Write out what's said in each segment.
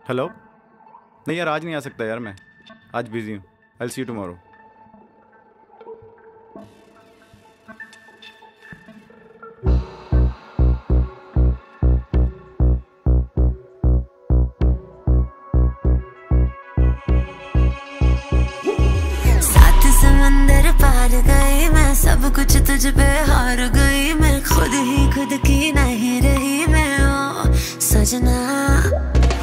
Hello. नहीं यार, आज नहीं आ सकता यार, मैं आज बिजी हूँ। I will see you tomorrow. सात समंदर पार गई मैं, सब कुछ तुझ पे हार गई मैं, खुद ही खुद की नहीं रही मैं ओ सजना।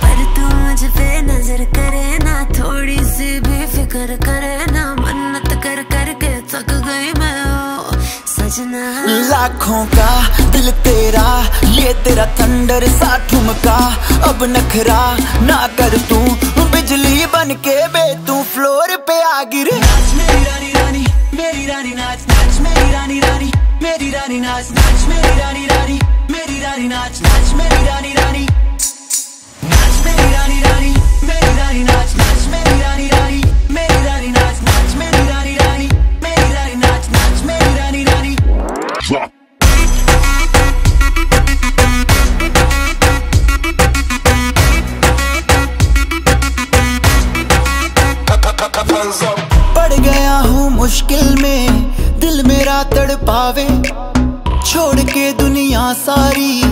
पर तू मुझ पे नजर करे ना, थोड़ी सी भी फिक्र करे ना, मन्नत कर करके थक गई मैं ओ सजना। लाखों का दिल तेरा, ये तेरा थंडर सा ठुमका, अब नखरा ना कर तू, बिजली बन के बे तू फ्लोर पे आ गिर। नाच मेरी रानी रानी, मेरी रानी नाच नाच मेरी रानी रानी, मेरी रानी नाच नाच मेरी रानी रानी, मेरी रानी नाच नाच मेरी रानी रानी, नाच मेरी रानी रानी, मेरी रानी नाच नाच मेरी रानी रानी, मेरी रानी नाच नाच मेरी रानी रानी, मेरी रानी नाच नाच मेरी रानी रानी। पड़ गया हूँ मुश्किल में, दिल मेरा तड़पावे, छोड़ के दुनिया सारी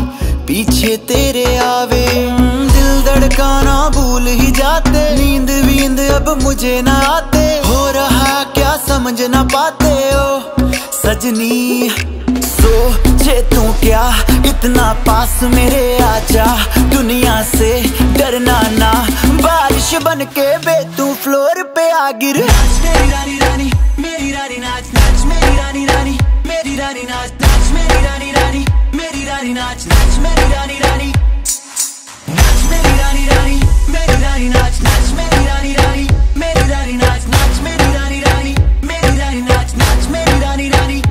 पीछे तेरे आवे। दिल धड़काना भूल ही जाते, नींद वींद अब मुझे ना आते, हो रहा क्या समझ ना पाते ओ सजनी। सोचे तू क्या इतना पास मेरे आजा, दुनिया से डरना ना, बारिश बन के बे तू फ्लोर पे आ गिर। नाच मेरी रानी रानी, मेरी रानी नाच नाच मेरी रानी रानी, मेरी रानी नाच नाच मेरी रानी रानी, मेरी रानी नाच नाच मेरी रानी रानी, नाच मेरी रानी रानी, मेरी रानी नाच नाच मेरी रानी रानी, मेरी रानी नाच नाच मेरी रानी रानी, मेरी रानी नाच नाच मेरी रानी रानी।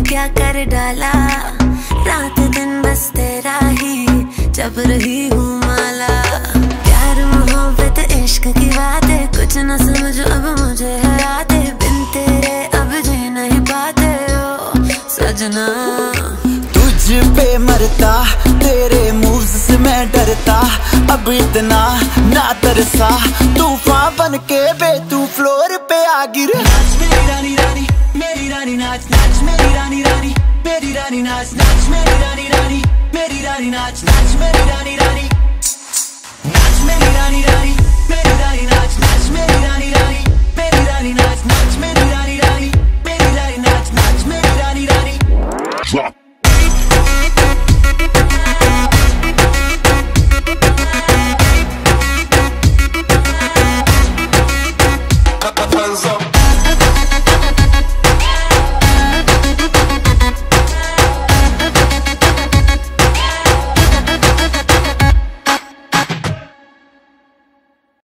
क्या कर डाला, रात दिन बस तेरा ही जब रही हूँ माला। प्यार मोहब्बत इश्क की बातें कुछ न समझ अब मुझे हराते, बिन तेरे अब जी नहीं पाते ओ सजना। तुझ पे मरता, तेरे मूव्स से मैं डरता, अब इतना ना तरसा, तूफान बन के बे तू फ्लोर पे आ गिर। नाच मेरी रानी रानी, मेरी रानी नाच नाच मेरी रानी रानी, मेरी रानी नाच नाच मेरी रानी रानी, मेरी रानी नाच नाच मेरी रानी रानी, नाच मेरी रानी रानी, मेरी रानी नाच नाच मेरी रानी रानी, मेरी रानी नाच नाच मेरी रानी रानी, मेरी रानी नाच नाच मेरी रानी रानी।